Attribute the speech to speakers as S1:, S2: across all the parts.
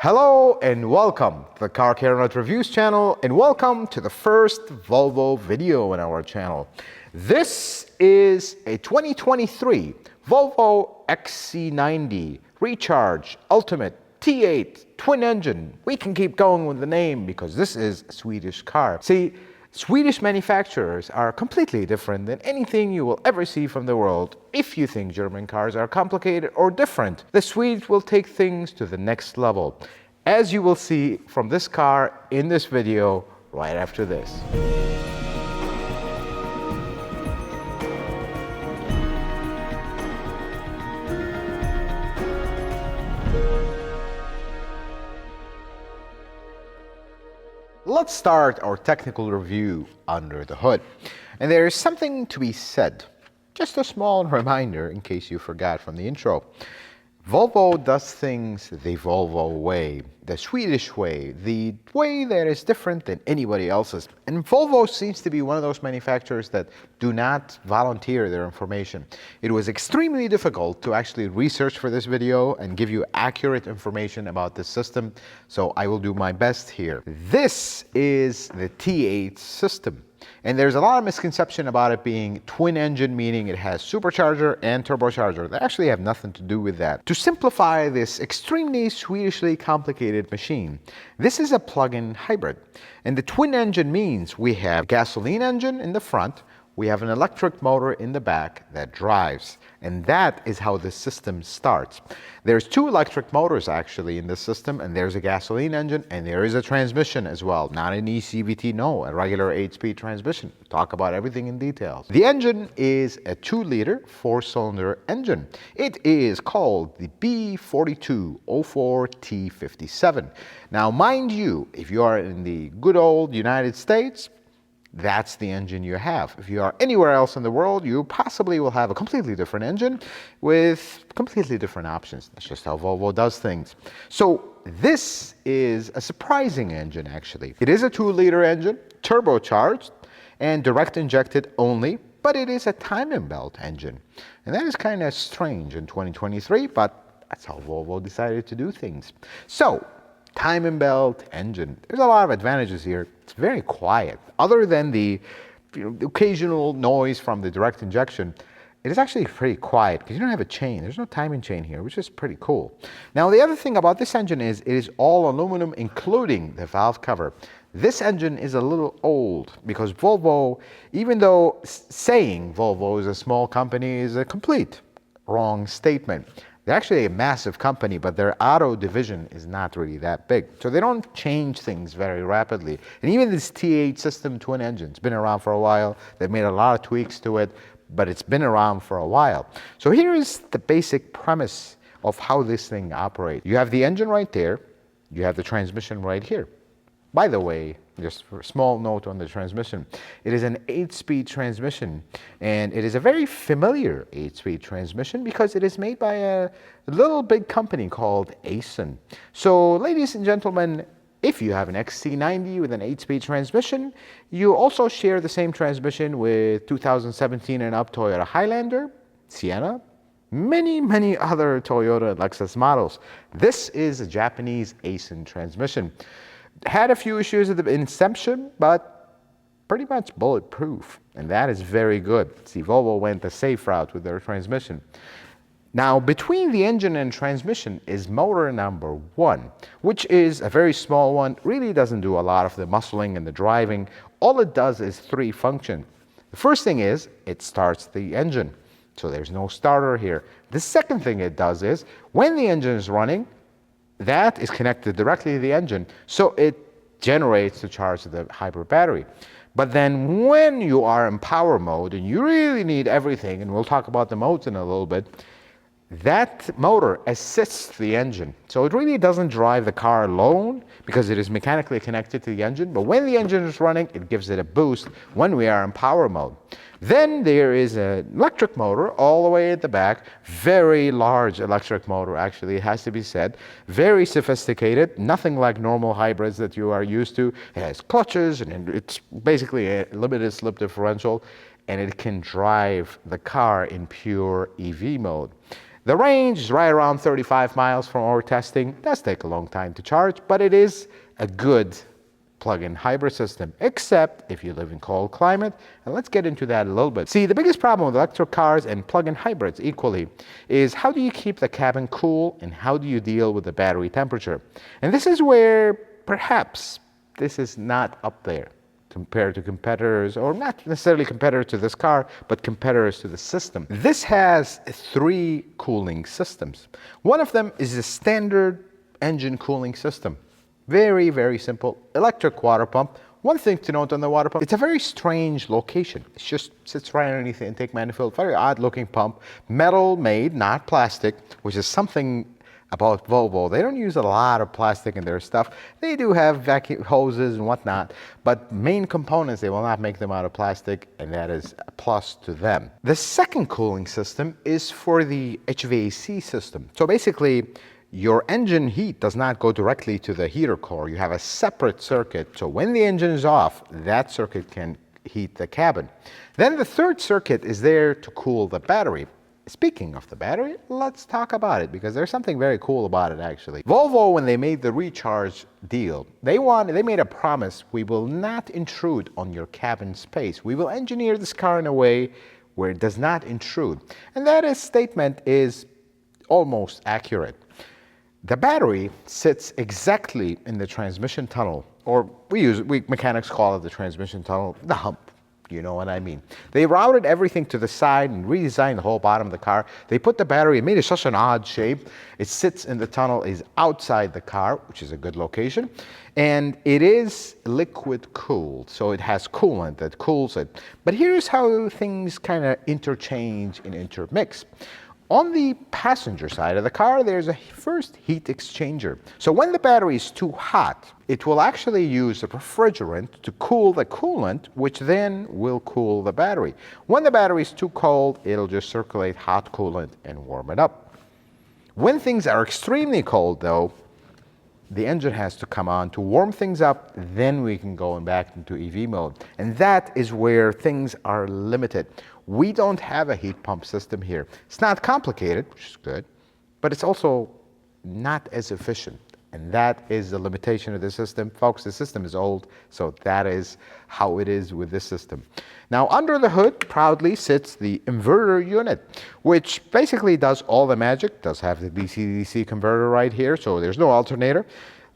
S1: Hello and welcome to the Car Care Nut Reviews channel, and welcome to the first Volvo video on our channel. This is a 2023 Volvo XC90 Recharge Ultimate T8 twin engine. We can keep going with the name because this is a Swedish car. See, Swedish manufacturers are completely different than anything you will ever see from the world. If you think German cars are complicated or different, the Swedes will take things to the next level, as you will see from this car in this video right after this. Let's start our technical review under the hood. And there is something to be said. Just a small reminder in case you forgot from the intro. Volvo does things the Volvo way, the Swedish way, the way that is different than anybody else's. And Volvo seems to be one of those manufacturers that do not volunteer their information. It was extremely difficult to actually research for this video and give you accurate information about this system, so I will do my best here. This is the T8 system. And there's a lot of misconception about it being twin engine, meaning it has supercharger and turbocharger. They actually have nothing to do with that. To simplify this extremely Swedishly complicated machine, this is a plug-in hybrid. And the twin engine means we have a gasoline engine in the front, we have an electric motor in the back that drives. And that is how the system starts. There's two electric motors actually in the system, and there's a gasoline engine, and there is a transmission as well. Not an ECVT, no, a regular 8-speed transmission. We'll talk about everything in detail. The engine is a 2-liter 4-cylinder engine. It is called the B4204T57. Now, mind you, if you are in the good old United States, that's the engine you have. If you are anywhere else in the world, you possibly will have a completely different engine with completely different options. That's just how Volvo does things. So this is a surprising engine, actually. It is a 2-liter engine, turbocharged, and direct injected only, but it is a timing belt engine. And that is kind of strange in 2023, but that's how Volvo decided to do things. So, timing belt engine. There's a lot of advantages here. It's very quiet. Other than the occasional noise from the direct injection, it is actually pretty quiet because you don't have a chain. There's no timing chain here, which is pretty cool. Now, the other thing about this engine is it is all aluminum, including the valve cover. This engine is a little old because Volvo, even though saying Volvo is a small company is a complete wrong statement. They're actually a massive company, but their auto division is not really that big. So they don't change things very rapidly. And even this T8 system twin engine, it's been around for a while. They've made a lot of tweaks to it, but it's been around for a while. So here is the basic premise of how this thing operates. You have the engine right there. You have the transmission right here. By the way, just for a small note on the transmission, it is an 8-speed transmission, and it is a very familiar 8-speed transmission because it is made by a little big company called Aisin. So, ladies and gentlemen, if you have an XC90 with an 8-speed transmission, you also share the same transmission with 2017 and up Toyota Highlander, Sienna, many other Toyota and Lexus models. This is a Japanese Aisin transmission. Had a few issues at the inception, but pretty much bulletproof, and that is very good. See, Volvo went the safe route with their transmission. Now, between the engine and transmission is motor number 1, which is a very small one, really doesn't do a lot of the muscling and the driving. All it does is 3 functions. The first thing is it starts the engine, so there's no starter here. The second thing it does is when the engine is running, that is connected directly to the engine, so it generates the charge of the hybrid battery. But then when you are in power mode and you really need everything, and we'll talk about the modes in a little bit, that motor assists the engine. So it really doesn't drive the car alone because it is mechanically connected to the engine, but when the engine is running, it gives it a boost when we are in power mode. Then there is an electric motor all the way at the back, very large electric motor actually, it has to be said, very sophisticated, nothing like normal hybrids that you are used to. It has clutches and it's basically a limited slip differential, and it can drive the car in pure EV mode. The range is right around 35 miles from our testing. It does take a long time to charge, but it is a good plug-in hybrid system, except if you live in cold climate. And let's get into that a little bit. See, the biggest problem with electric cars and plug-in hybrids equally is how do you keep the cabin cool and how do you deal with the battery temperature? And this is where perhaps this is not up there compared to competitors, or not necessarily competitors to this car, but competitors to the system. This has 3 cooling systems. One of them is a standard engine cooling system. Very, very simple. Electric water pump. One thing to note on the water pump, it's a very strange location. It just sits right underneath the intake manifold. Very odd looking pump. Metal made, not plastic, which is something about Volvo. They don't use a lot of plastic in their stuff. They do have vacuum hoses and whatnot, but main components, they will not make them out of plastic, and that is a plus to them. The second cooling system is for the HVAC system. So basically, your engine heat does not go directly to the heater core. You have a separate circuit. So when the engine is off, that circuit can heat the cabin. Then the third circuit is there to cool the battery. Speaking of the battery, let's talk about it because there's something very cool about it actually. Volvo, when they made the Recharge deal, they made a promise: we will not intrude on your cabin space. We will engineer this car in a way where it does not intrude. And that statement is almost accurate. The battery sits exactly in the transmission tunnel, or we mechanics call it the transmission tunnel, the hump. You know what I mean? They routed everything to the side and redesigned the whole bottom of the car. They put the battery, it made it such an odd shape. It sits in the tunnel, is outside the car, which is a good location. And it is liquid cooled, so it has coolant that cools it. But here's how things kind of interchange and intermix. On the passenger side of the car, there's a first heat exchanger. So when the battery is too hot, it will actually use a refrigerant to cool the coolant, which then will cool the battery. When the battery is too cold, it'll just circulate hot coolant and warm it up. When things are extremely cold, though, the engine has to come on to warm things up, then we can go back into EV mode. And that is where things are limited. We don't have a heat pump system here. It's not complicated, which is good, but it's also not as efficient. And that is the limitation of the system. Folks, the system is old, so that is how it is with this system. Now, under the hood proudly sits the inverter unit, which basically does all the magic. Does have the DC-DC converter right here, so there's no alternator.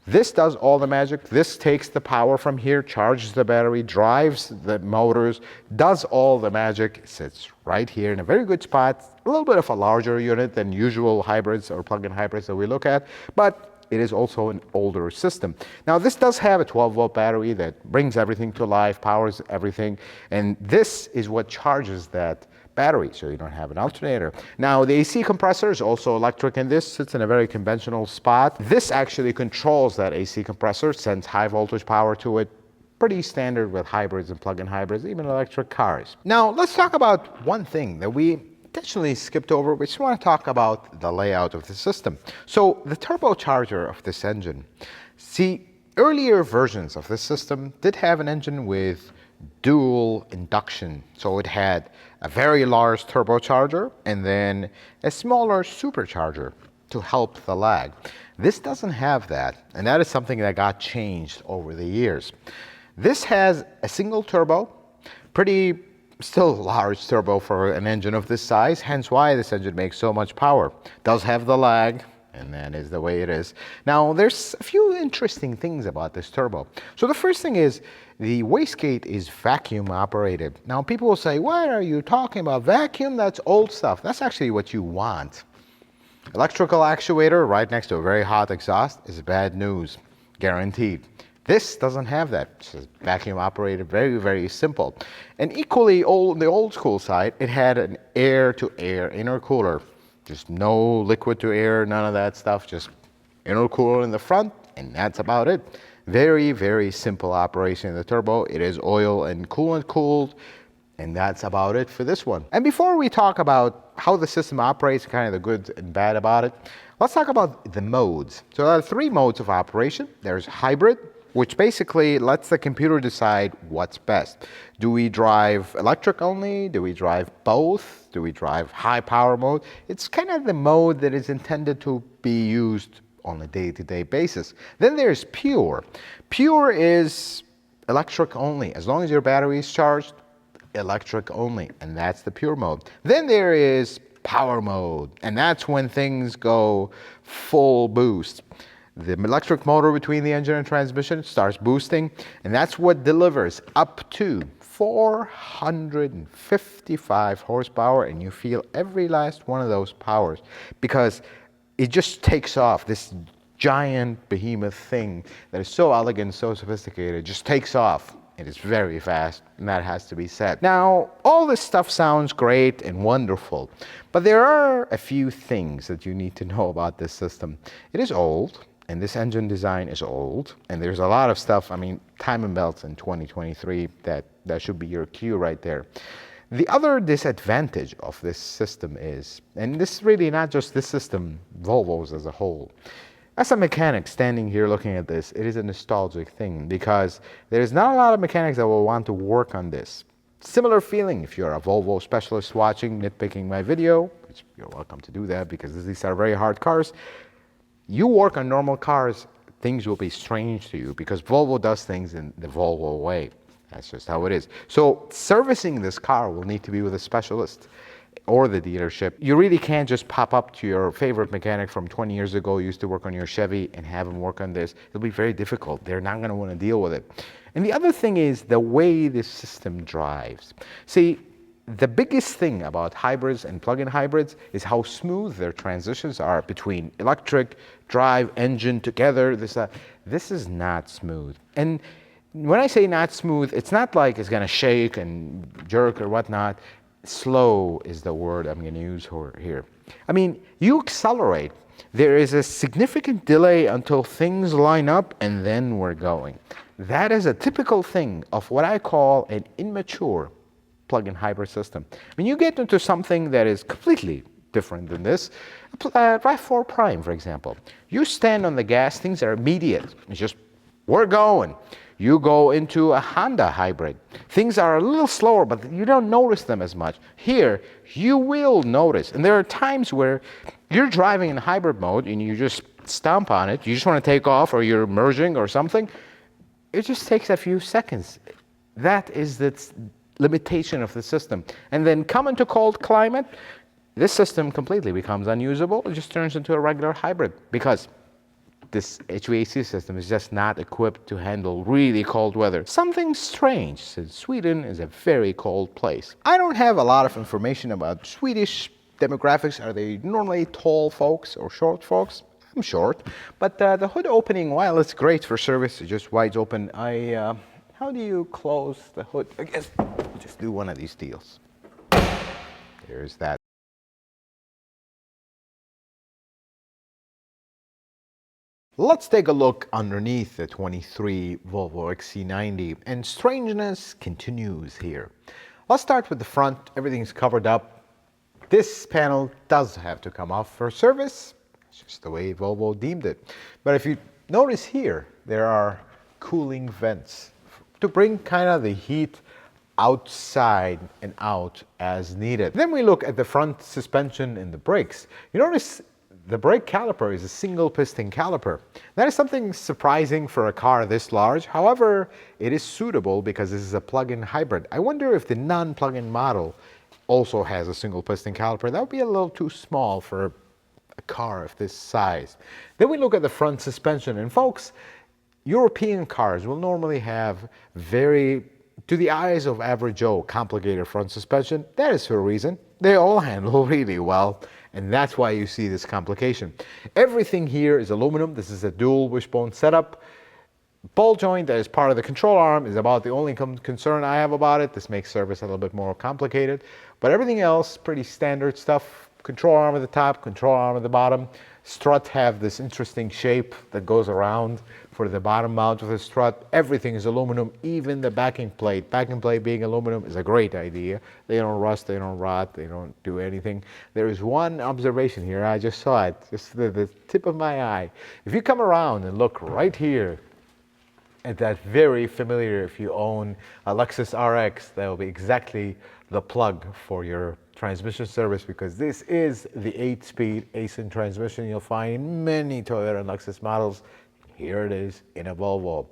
S1: This does all the magic. This takes the power from here, charges the battery, drives the motors, does all the magic. Sits right here in a very good spot. A little bit of a larger unit than usual hybrids or plug-in hybrids that we look at, but it is also an older system. Now, this does have a 12-volt battery that brings everything to life, powers everything, and this is what charges that battery, so you don't have an alternator. Now, the AC compressor is also electric, and this sits in a very conventional spot. This actually controls that AC compressor, sends high voltage power to it. Pretty standard with hybrids and plug-in hybrids, even electric cars. Now, let's talk about one thing that we intentionally skipped over. We just want to talk about the layout of the system. So the turbocharger of this engine. See, earlier versions of this system did have an engine with dual induction. So it had a very large turbocharger and then a smaller supercharger to help the lag. This doesn't have that, and that is something that got changed over the years. This has a single turbo, pretty still large turbo for an engine of this size, hence why this engine makes so much power. Does have the lag, and that is the way it is. Now, there's a few interesting things about this turbo. So the first thing is the wastegate is vacuum operated. Now, people will say, what are you talking about? Vacuum? That's old stuff. That's actually what you want. Electrical actuator right next to a very hot exhaust is bad news, guaranteed. This doesn't have that. It's vacuum operated, very, very simple. And equally old, on the old school side, it had an air-to-air intercooler. Just no liquid to air, none of that stuff, just intercooler in the front, and that's about it. Very, very simple operation of the turbo. It is oil and coolant cooled, and that's about it for this one. And before we talk about how the system operates, kind of the good and bad about it, let's talk about the modes. So there are 3 modes of operation. There's hybrid, which basically lets the computer decide what's best. Do we drive electric only? Do we drive both? Do we drive high power mode? It's kind of the mode that is intended to be used on a day-to-day basis. Then there's pure. Pure is electric only. As long as your battery is charged, electric only, and that's the pure mode. Then there is power mode, and that's when things go full boost. The electric motor between the engine and transmission starts boosting, and that's what delivers up to 455 horsepower, and you feel every last one of those powers because it just takes off. This giant behemoth thing that is so elegant, so sophisticated, just takes off. It is very fast, and that has to be said. Now, all this stuff sounds great and wonderful, but there are a few things that you need to know about this system. It is old, and this engine design is old, and there's a lot of stuff, I mean, timing belts in 2023, that should be your cue right there. The other disadvantage of this system is, and this is really not just this system, Volvo's as a whole. As a mechanic standing here looking at this, it is a nostalgic thing because there's not a lot of mechanics that will want to work on this. Similar feeling if you're a Volvo specialist watching, nitpicking my video, which you're welcome to do that because these are very hard cars. You work on normal cars, things will be strange to you because Volvo does things in the Volvo way. That's just how it is. So servicing this car will need to be with a specialist or the dealership. You really can't just pop up to your favorite mechanic from 20 years ago who used to work on your Chevy and have him work on this. It'll be very difficult. They're not going to want to deal with it. And the other thing is the way this system drives. See, the biggest thing about hybrids and plug-in hybrids is how smooth their transitions are between electric, drive, engine together. This is not smooth. And when I say not smooth, it's not like it's going to shake and jerk or whatnot. Slow is the word I'm going to use here. I mean, you accelerate. There is a significant delay until things line up, and then we're going. That is a typical thing of what I call an immature plug-in hybrid system. When you get into something that is completely different than this, RAV4 Prime, for example, you stand on the gas, things are immediate. It's just, we're going. You go into a Honda hybrid. Things are a little slower, but you don't notice them as much. Here, you will notice. And there are times where you're driving in hybrid mode and you just stomp on it. You just want to take off or you're merging or something. It just takes a few seconds. That is the limitation of the system. And then come into cold climate, this system completely becomes unusable. It just turns into a regular hybrid because this HVAC system is just not equipped to handle really cold weather. Something strange, since Sweden is a very cold place. I don't have a lot of information about Swedish demographics. Are they normally tall folks or short folks? I'm short, but the hood opening, while it's great for service, it's just wide open. How do you close the hood? I guess I'll just do one of these deals. There's that. Let's take a look underneath the 23 Volvo XC90, and strangeness continues here. Let's start with the front. Everything's covered up. This panel does have to come off for service. It's just the way Volvo deemed it. But if you notice here, there are cooling vents to bring kind of the heat outside and out as needed. Then we look at the front suspension and the brakes. You notice the brake caliper is a single piston caliper. That is something surprising for a car this large. However, it is suitable because this is a plug-in hybrid. I wonder if the non-plug-in model also has a single piston caliper. That would be a little too small for a car of this size. Then we look at the front suspension, and folks, European cars will normally have very, to the eyes of average Joe, complicated front suspension. That is for a reason. They all handle really well. And that's why you see this complication. Everything here is aluminum. This is a dual wishbone setup. Ball joint that is part of the control arm is about the only concern I have about it. This makes service a little bit more complicated. But everything else, pretty standard stuff. Control arm at the top, control arm at the bottom. Strut have this interesting shape that goes around for the bottom mount of the strut. Everything is aluminum, even the backing plate. Backing plate being aluminum is a great idea. They don't rust, they don't rot, they don't do anything. There is one observation here, I just saw it, just the tip of my eye. If you come around and look right here, at that very familiar, if you own a Lexus RX, that will be exactly the plug for your transmission service, because this is the 8-speed ACEN transmission you'll find in many Toyota and Lexus models. Here it is in a Volvo.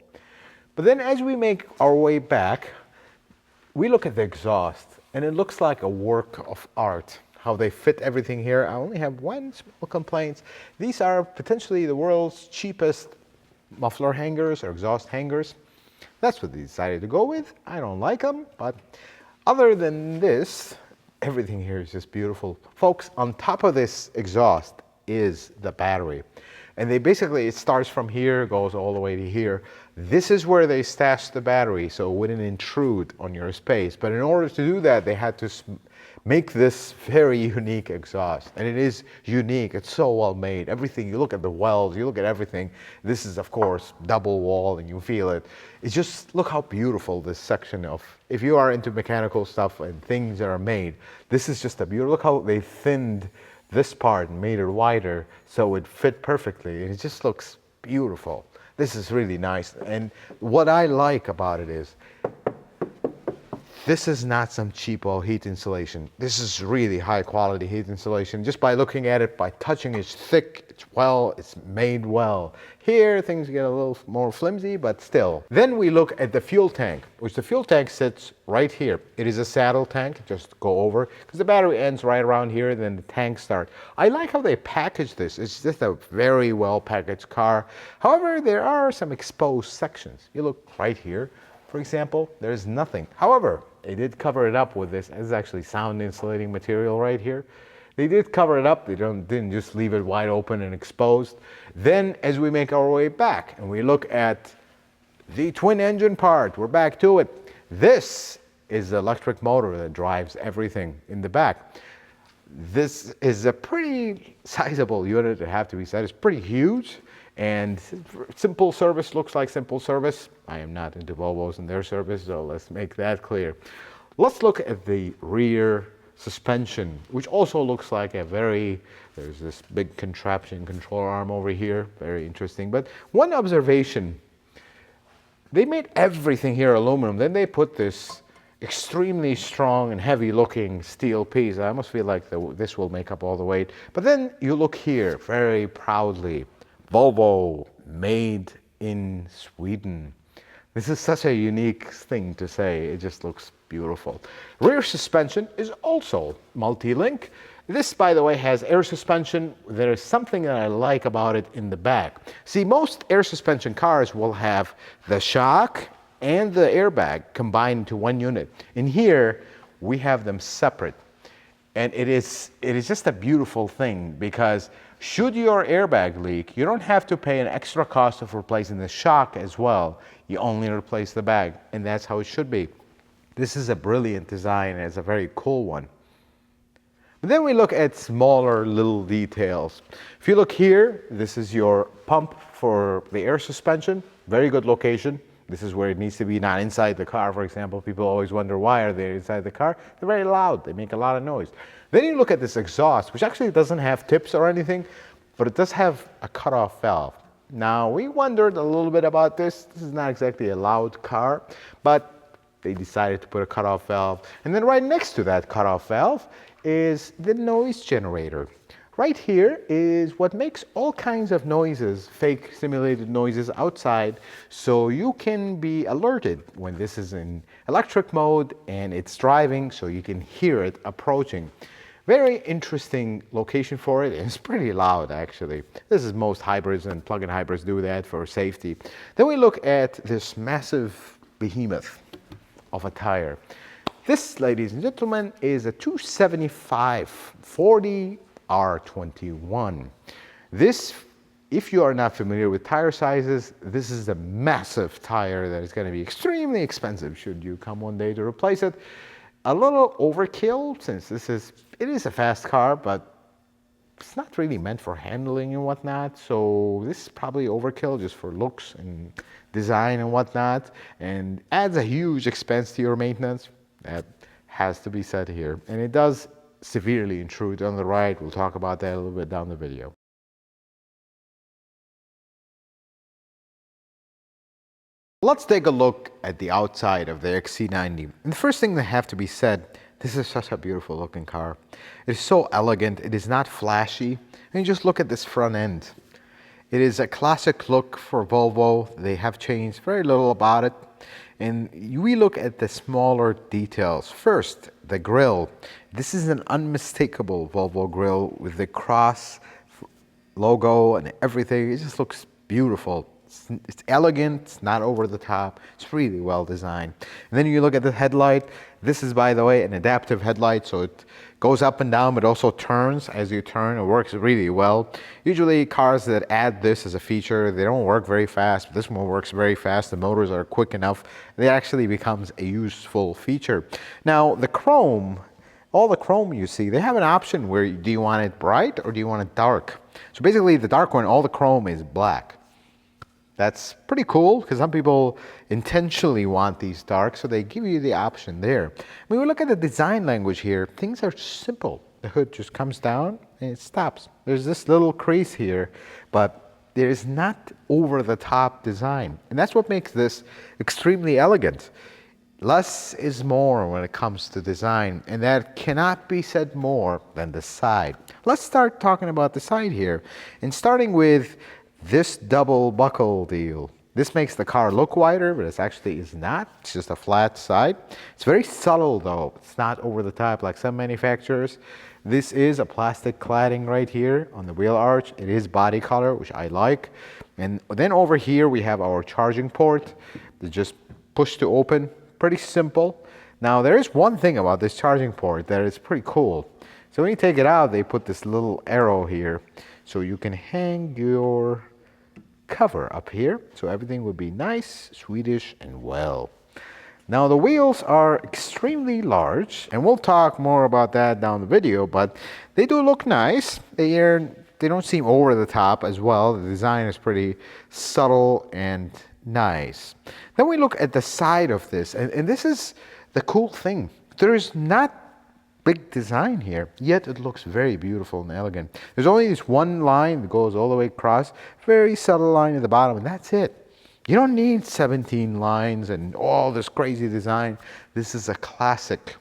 S1: But then as we make our way back, we look at the exhaust, and it looks like a work of art, how they fit everything here. I only have one small complaint. These are potentially the world's cheapest muffler hangers or exhaust hangers. That's what they decided to go with. I don't like them, but other than this, everything here is just beautiful. Folks, on top of this exhaust is the battery. And they basically, it starts from here, goes all the way to here. This is where they stashed the battery, so it wouldn't intrude on your space. But in order to do that, they had to make this very unique exhaust. And it is unique, it's so well made. Everything, you look at the welds, you look at everything. This is, of course, double wall, and you feel it. It's just, look how beautiful this section of, if you are into mechanical stuff and things that are made, this is just a beautiful, look how they thinned this part and made it wider so it fit perfectly. It just looks beautiful. This is really nice. And what I like about it is, this is not some cheapo heat insulation. This is really high quality heat insulation. Just by looking at it, by touching it, it's thick, it's made well. Here, things get a little more flimsy, but still. Then we look at the fuel tank, which the fuel tank sits right here. It is a saddle tank, just go over, because the battery ends right around here, then the tank starts. I like how they package this. It's just a very well packaged car. However, there are some exposed sections. You look right here, for example, there's nothing. However, they did cover it up with this. This is actually sound insulating material right here. They did cover it up. They didn't just leave it wide open and exposed. Then as we make our way back and we look at the twin engine part, we're back to it. This is the electric motor that drives everything in the back. This is a pretty sizable unit, it have to be said. It's pretty huge. And simple service looks like simple service. I am not into Volvos and their service, so let's make that clear. Let's look at the rear suspension, which also looks like a very, there's this big contraption control arm over here, very interesting. But one observation, they made everything here aluminum, then they put this extremely strong and heavy looking steel piece. I almost feel like this will make up all the weight. But then you look here, very proudly, Volvo, made in Sweden. This is such a unique thing to say. It just looks beautiful. Rear suspension is also multi-link. This, by the way, has air suspension. There is something that I like about it in the back. See, most air suspension cars will have the shock and the airbag combined into one unit. In here, we have them separate. And it is just a beautiful thing, because should your airbag leak, you don't have to pay an extra cost of replacing the shock as well. You only replace the bag, and that's how it should be. This is a brilliant design, and it's a very cool one. But then we look at smaller little details. If you look here, this is your pump for the air suspension. Very good location. This is where it needs to be, not inside the car, for example. People always wonder why are they inside the car. They're very loud. They make a lot of noise. Then you look at this exhaust, which actually doesn't have tips or anything, but it does have a cutoff valve. Now, we wondered a little bit about this. This is not exactly a loud car, but they decided to put a cutoff valve. And then right next to that cutoff valve is the noise generator. Right here is what makes all kinds of noises, fake simulated noises outside, so you can be alerted when this is in electric mode and it's driving, so you can hear it approaching. Very interesting location for it. It's pretty loud, actually. This is most hybrids, and plug-in hybrids do that for safety. Then we look at this massive behemoth of a tire. This, ladies and gentlemen, is a 275 40 R21. This, if you are not familiar with tire sizes, this is a massive tire that is going to be extremely expensive should you come one day to replace it. A little overkill, since it is a fast car, but it's not really meant for handling and whatnot. So this is probably overkill just for looks and design and whatnot, and adds a huge expense to your maintenance. That has to be said here. And it does severely intrude on the ride. We'll talk about that a little bit down the video. Let's take a look at the outside of the XC90. And the first thing that have to be said, this is such a beautiful looking car. It is so elegant, it is not flashy. And you just look at this front end. It is a classic look for Volvo. They have changed very little about it. And we look at the smaller details. First, the grille. This is an unmistakable Volvo grille with the cross logo and everything. It just looks beautiful. It's elegant, it's not over the top, it's really well designed. And then you look at the headlight. This is, by the way, an adaptive headlight, so it goes up and down, but also turns as you turn. It works really well. Usually cars that add this as a feature, they don't work very fast, but this one works very fast. The motors are quick enough. It actually becomes a useful feature. Now, the chrome, all the chrome you see, they have an option where do you want it bright or do you want it dark? So basically the dark one, all the chrome is black. That's pretty cool because some people intentionally want these dark, so they give you the option there. When we look at the design language here, things are simple. The hood just comes down and it stops. There's this little crease here, but there is not over-the-top design. And that's what makes this extremely elegant. Less is more when it comes to design, and that cannot be said more than the side. Let's start talking about the side here, and starting with this double buckle deal. This makes the car look wider, but it actually is not. It's just a flat side. It's very subtle though. It's not over the top like some manufacturers. This is a plastic cladding right here on the wheel arch. It is body color, which I like. And then over here we have our charging port. It's just push to open. Pretty simple. Now there is one thing about this charging port that is pretty cool. So when you take it out, they put this little arrow here. So you can hang your cover up here. So everything would be nice, Swedish, and well. Now the wheels are extremely large, and we'll talk more about that down the video, but they do look nice. They don't seem over the top as well. The design is pretty subtle and nice. Then we look at the side of this, and this is the cool thing. There is not big design here, yet it looks very beautiful and elegant. There's only this one line that goes all the way across, very subtle line at the bottom, and that's it. You don't need 17 lines and all this crazy design. This is a classic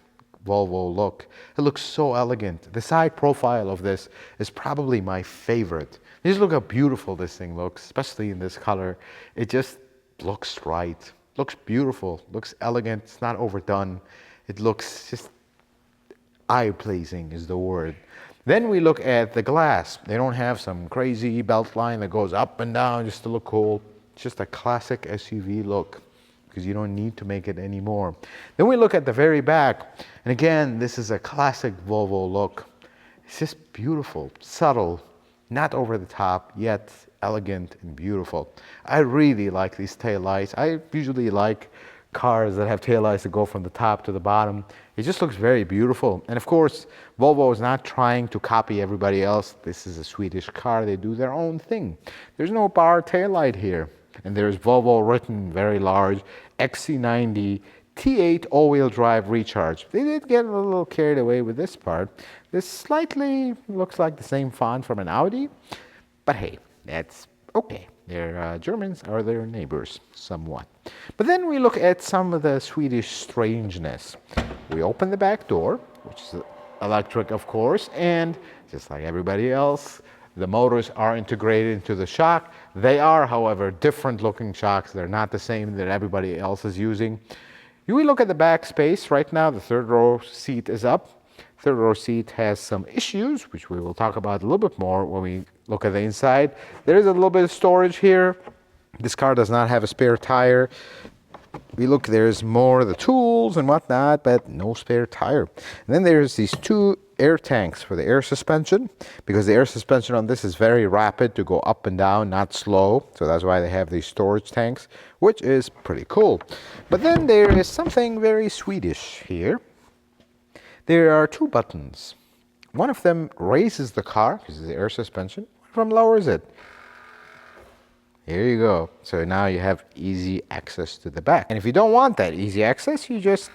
S1: Volvo look. It looks so elegant. The side profile of this is probably my favorite. Just look how beautiful this thing looks, especially in this color. It just looks right. Looks beautiful, looks elegant, it's not overdone. It looks just eye-pleasing is the word. Then we look at the glass. They don't have some crazy belt line that goes up and down just to look cool. It's just a classic SUV look because you don't need to make it anymore. Then we look at the very back. And again, this is a classic Volvo look. It's just beautiful, subtle, not over the top, yet elegant and beautiful. I really like these taillights. I usually like cars that have taillights that go from the top to the bottom. It just looks very beautiful. And of course, Volvo is not trying to copy everybody else. This is a Swedish car. They do their own thing. There's no bar taillight here. And there's Volvo written very large, XC90 T8 all-wheel drive Recharge. They did get a little carried away with this part. This slightly looks like the same font from an Audi. But hey, that's okay. They're Germans are their neighbors, somewhat. But then we look at some of the Swedish strangeness. We open the back door, which is electric, of course, and just like everybody else, the motors are integrated into the shock. They are, however, different looking shocks. They're not the same that everybody else is using. We look at the back space. Right now, the third row seat is up. Third row seat has some issues, which we will talk about a little bit more when we look at the inside. There is a little bit of storage here. This car does not have a spare tire. We look, there's more of the tools and whatnot, but no spare tire. And then there's these two air tanks for the air suspension, because the air suspension on this is very rapid to go up and down, not slow. So that's why they have these storage tanks, which is pretty cool. But then there is something very Swedish here. There are two buttons. One of them raises the car, this is the air suspension. One of them lowers it. Here you go. So now you have easy access to the back. And if you don't want that easy access, you just...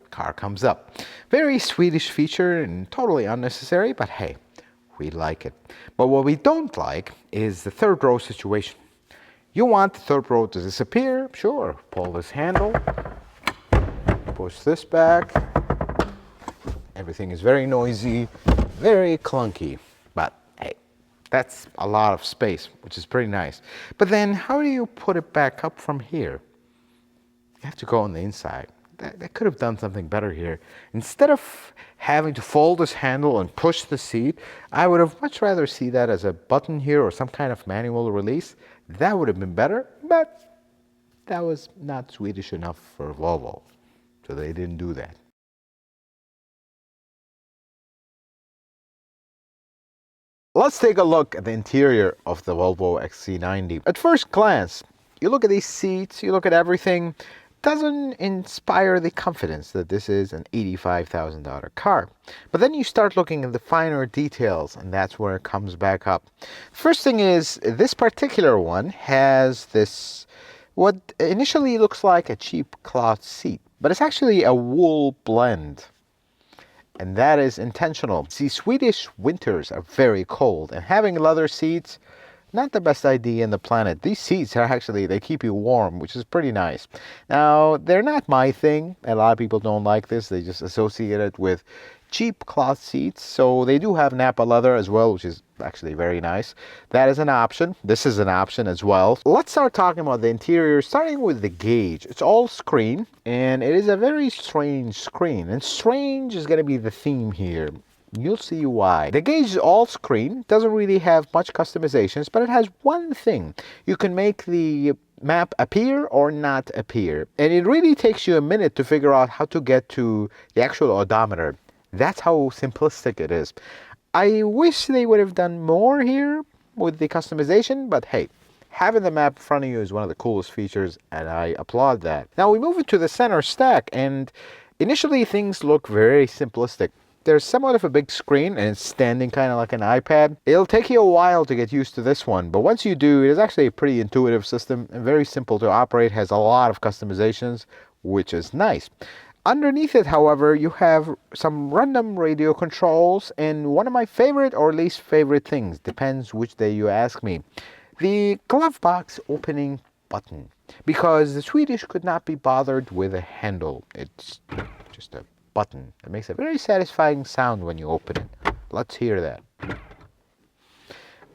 S1: car comes up. Very Swedish feature and totally unnecessary, but hey, we like it. But what we don't like is the third row situation. You want the third row to disappear? Sure. Pull this handle, push this back. Everything is very noisy, very clunky, but hey, that's a lot of space, which is pretty nice. But then how do you put it back up from here? You have to go on the inside. They could have done something better here. Instead of having to fold this handle and push the seat, I would have much rather see that as a button here or some kind of manual release. That would have been better, but that was not Swedish enough for Volvo, so they didn't do that. Let's take a look at the interior of the Volvo XC90. At first glance, you look at these seats, you look at everything, doesn't inspire the confidence that this is an $85,000 car. But then you start looking at the finer details, and that's where it comes back up. First thing is, this particular one has this, what initially looks like a cheap cloth seat, but it's actually a wool blend. And that is intentional. See, Swedish winters are very cold, and having leather seats, not the best idea in the planet. These seats are actually, they keep you warm, which is pretty nice. Now, they're not my thing. A lot of people don't like this. They just associate it with cheap cloth seats. So they do have Napa leather as well, which is actually very nice. That is an option. This is an option as well. Let's start talking about the interior, starting with the gauge. It's all screen, and it is a very strange screen. And strange is going to be the theme here. You'll see why. The gauge is all screen, doesn't really have much customizations, but it has one thing. You can make the map appear or not appear. And it really takes you a minute to figure out how to get to the actual odometer. That's how simplistic it is. I wish they would have done more here with the customization, but hey, having the map in front of you is one of the coolest features, and I applaud that. Now we move into the center stack, and initially things look very simplistic. There's somewhat of a big screen, and it's standing kind of like an iPad. It'll take you a while to get used to this one, but once you do, it is actually a pretty intuitive system and very simple to operate, has a lot of customizations, which is nice. Underneath it, however, you have some random radio controls, and one of my favorite or least favorite things, depends which day you ask me, the glove box opening button, because the Swedish could not be bothered with a handle. It's just a button. It makes a very satisfying sound when you open it. Let's hear that.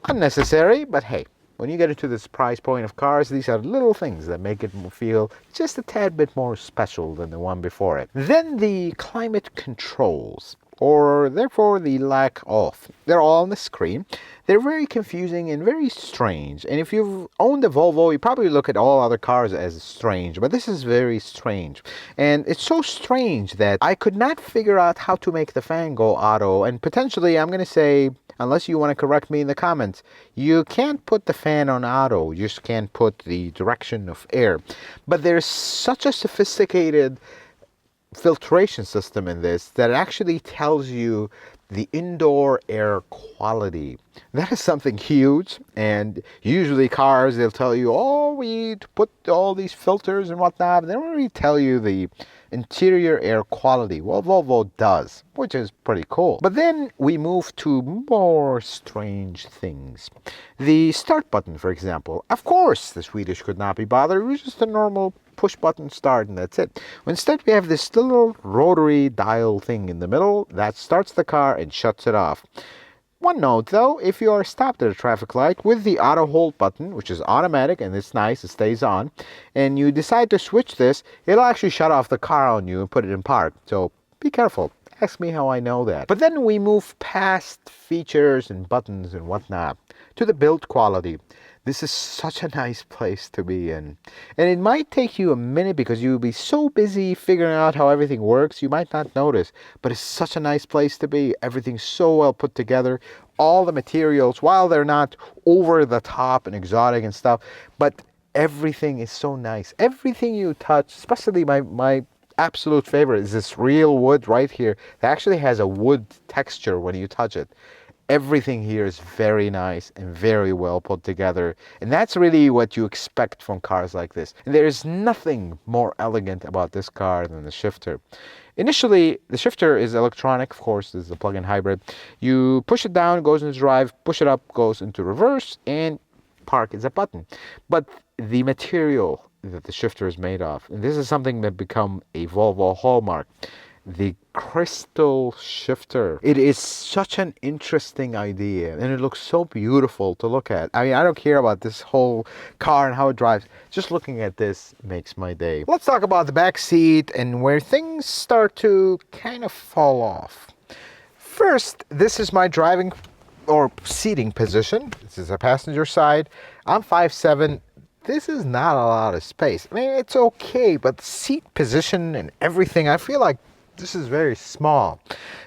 S1: Unnecessary, but hey, when you get into this price point of cars, these are little things that make it feel just a tad bit more special than the one before it. Then the climate controls, or therefore the lack of. They're all on the screen. They're very confusing and very strange. And if you've owned a Volvo, you probably look at all other cars as strange, but this is very strange. And it's so strange that I could not figure out how to make the fan go auto. And potentially, I'm going to say, unless you want to correct me in the comments, you can't put the fan on auto. You just can't put the direction of air. But there's such a sophisticated filtration system in this that actually tells you the indoor air quality. That is something huge, and usually cars, they'll tell you, oh, we need to put all these filters and whatnot. They don't really tell you the interior air quality. Well, Volvo does, which is pretty cool. But then we move to more strange things. The start button, for example. Of course, the Swedish could not be bothered. It was just a normal push button start, and that's it. Instead, we have this little rotary dial thing in the middle that starts the car and shuts it off. One note though, if you are stopped at a traffic light with the auto hold button, which is automatic and it's nice, it stays on, and you decide to switch this, it'll actually shut off the car on you and put it in park. So be careful. Ask me how I know that. But then we move past features and buttons and whatnot to the build quality. This is such a nice place to be in. And it might take you a minute because you'll be so busy figuring out how everything works, you might not notice. But it's such a nice place to be. Everything's so well put together. All the materials, while they're not over the top and exotic and stuff, but everything is so nice. Everything you touch, especially my absolute favorite is this real wood right here. It actually has a wood texture when you touch it. Everything here is very nice and very well put together. And that's really what you expect from cars like this. And there is nothing more elegant about this car than the shifter. Initially, the shifter is electronic, of course, this is a plug-in hybrid. You push it down, it goes into drive, push it up, goes into reverse, and park is a button. But the material that the shifter is made of, and this is something that become a Volvo hallmark, the crystal shifter. It is such an interesting idea, and it looks so beautiful to look at. I mean, I don't care about this whole car and how it drives. Just looking at this makes my day. Let's talk about the back seat and where things start to kind of fall off. First, this is my driving or seating position. This is a passenger side. I'm 5'7". This is not a lot of space. I mean, it's okay, but the seat position and everything, I feel like this is very small.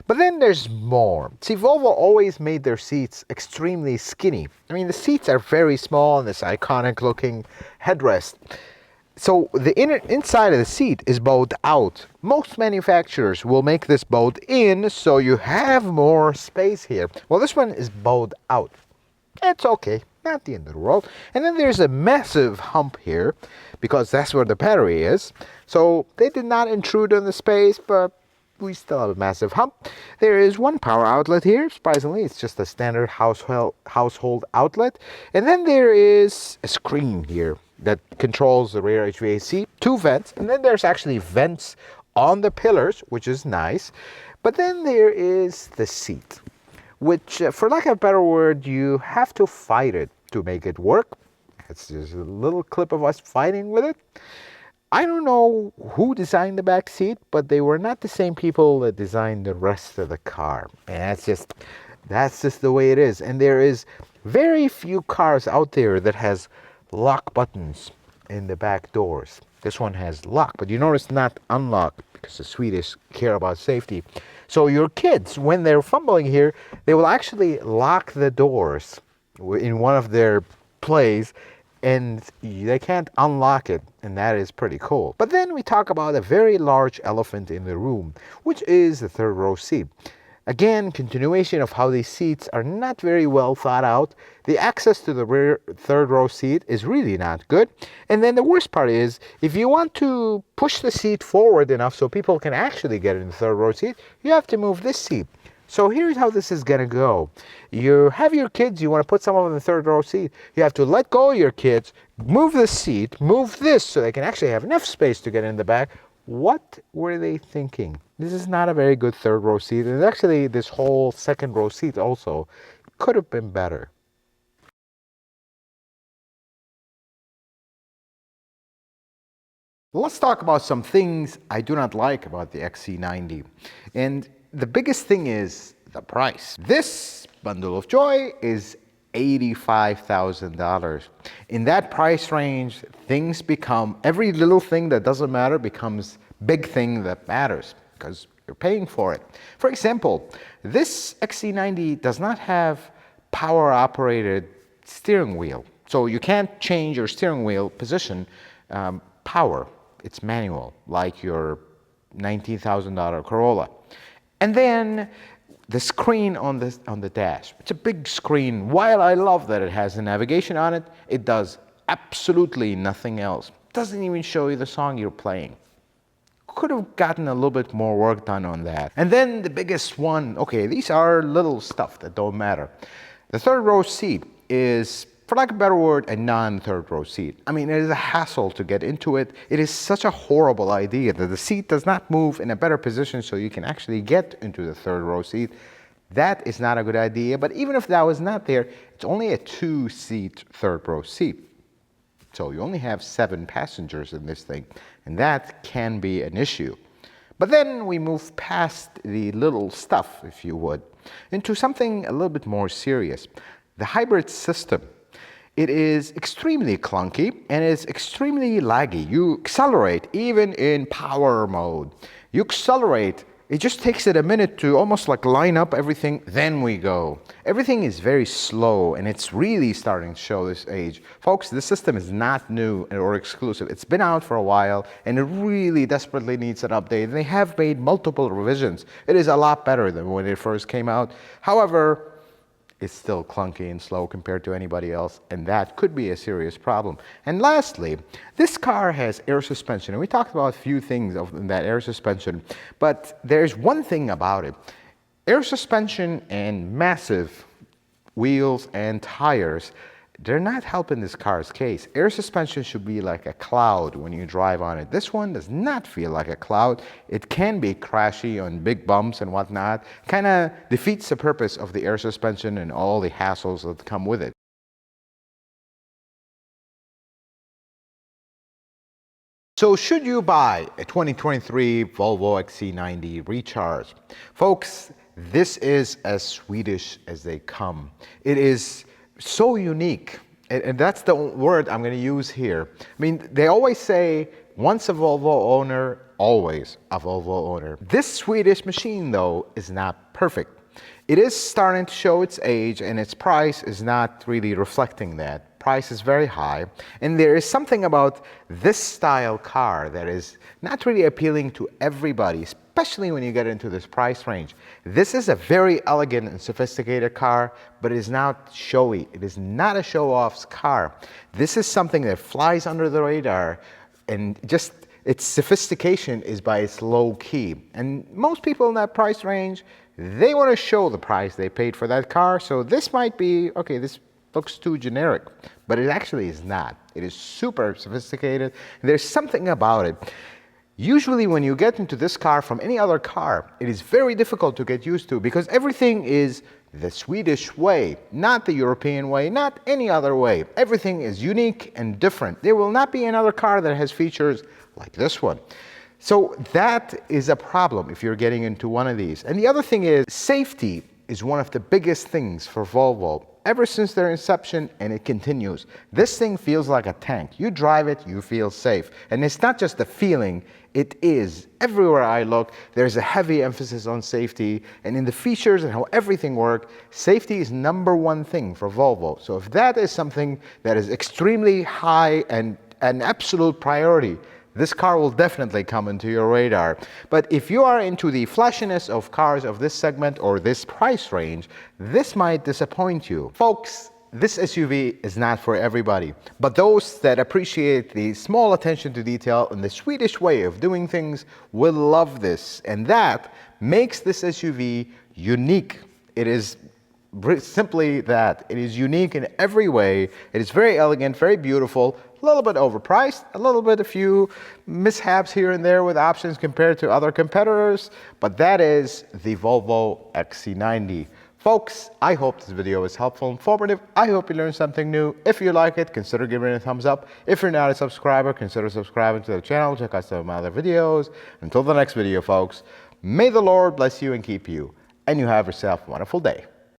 S1: But then there's more. See, Volvo always made their seats extremely skinny. I mean, the seats are very small and this iconic looking headrest. So the inside of the seat is bowed out. Most manufacturers will make this bowed in so you have more space here. Well, this one is bowed out. It's okay, not the end of the world. And then there's a massive hump here because that's where the battery is. So they did not intrude on the space, but we still have a massive hump. There is one power outlet here. Surprisingly, it's just a standard household outlet. And then there is a screen here that controls the rear HVAC, 2 vents, and then there's actually vents on the pillars, which is nice. But then there is the seat, which, for lack of a better word, you have to fight it to make it work. It's just a little clip of us fighting with it. I don't know who designed the back seat, but they were not the same people that designed the rest of the car. And that's just the way it is. And there is very few cars out there that has lock buttons in the back doors. This one has lock, but you notice not unlock because the Swedish care about safety. So your kids, when they're fumbling here, they will actually lock the doors in one of their plays and they can't unlock it, and that is pretty cool. But then we talk about a very large elephant in the room, which is the third row seat. Again, continuation of how these seats are not very well thought out. The access to the rear third row seat is really not good. And then the worst part is, if you want to push the seat forward enough so people can actually get in the third row seat, you have to move this seat. So here's how this is gonna go. You have your kids, you wanna put some of them in the third row seat. You have to let go of your kids, move the seat, move this so they can actually have enough space to get in the back. What were they thinking? This is not a very good third row seat. And actually this whole second row seat also could have been better. Let's talk about some things I do not like about the XC90. And the biggest thing is the price. This bundle of joy is $85,000. In that price range, things become, every little thing that doesn't matter becomes big thing that matters because you're paying for it. For example, this XC90 does not have power operated steering wheel. So you can't change your steering wheel position power. It's manual, like your $19,000 Corolla. And then the screen on the dash. It's a big screen. While I love that it has the navigation on it, it does absolutely nothing else. It doesn't even show you the song you're playing. Could have gotten a little bit more work done on that. And then the biggest one, okay, these are little stuff that don't matter. The third row seat is, for lack of a better word, a non-third row seat. I mean, it is a hassle to get into it. It is such a horrible idea that the seat does not move in a better position so you can actually get into the third row seat. That is not a good idea, but even if that was not there, it's only a 2-seat third row seat. So you only have 7 passengers in this thing, and that can be an issue. But then we move past the little stuff, if you would, into something a little bit more serious. The hybrid system. It is extremely clunky and it's extremely laggy. You accelerate even in power mode. You accelerate, it just takes it a minute to almost like line up everything, then we go. Everything is very slow and it's really starting to show this age. Folks, this system is not new or exclusive. It's been out for a while and it really desperately needs an update. And they have made multiple revisions. It is a lot better than when it first came out. However, it's still clunky and slow compared to anybody else, and that could be a serious problem. And lastly, this car has air suspension, and we talked about a few things of that air suspension, but there's one thing about it. Air suspension and massive wheels and tires they're not helping this car's case. Air suspension should be like a cloud when you drive on it. This one does not feel like a cloud. It can be crashy on big bumps and whatnot. Kind of defeats the purpose of the air suspension and all the hassles that come with it. So should you buy a 2023 Volvo XC90 Recharge? Folks, this is as Swedish as they come. It is so unique, and that's the word I'm going to use here. I mean, they always say, once a Volvo owner, always a Volvo owner. This Swedish machine, though, is not perfect. It is starting to show its age, and its price is not really reflecting that. Price is very high, and there is something about this style car that is not really appealing to everybody, especially when you get into this price range. This is a very elegant and sophisticated car, but it is not showy. It is not a show-off's car. This is something that flies under the radar, and just its sophistication is by its low key. And most people in that price range, they want to show the price they paid for that car. So this might be, okay, this looks too generic, but it actually is not. It is super sophisticated. There's something about it. Usually when you get into this car from any other car, it is very difficult to get used to because everything is the Swedish way, not the European way, not any other way. Everything is unique and different. There will not be another car that has features like this one. So that is a problem if you're getting into one of these. And the other thing is, safety is one of the biggest things for Volvo. Ever since their inception, and it continues. This thing feels like a tank. You drive it, you feel safe. And it's not just a feeling, it is. Everywhere I look, there's a heavy emphasis on safety, and in the features and how everything works, safety is #1 thing for Volvo. So if that is something that is extremely high and an absolute priority, this car will definitely come into your radar. But if you are into the flashiness of cars of this segment or this price range, this might disappoint you. Folks, this SUV is not for everybody, but those that appreciate the small attention to detail and the Swedish way of doing things will love this. And that makes this SUV unique. It is simply that. It is unique in every way. It is very elegant, very beautiful, a little bit overpriced, a few mishaps here and there with options compared to other competitors, but that is the Volvo XC90. Folks, I hope this video was helpful and informative. I hope you learned something new. If you like it, consider giving it a thumbs up. If you're not a subscriber, consider subscribing to the channel. Check out some of my other videos. Until the next video, folks, may the Lord bless you and keep you, and you have yourself a wonderful day.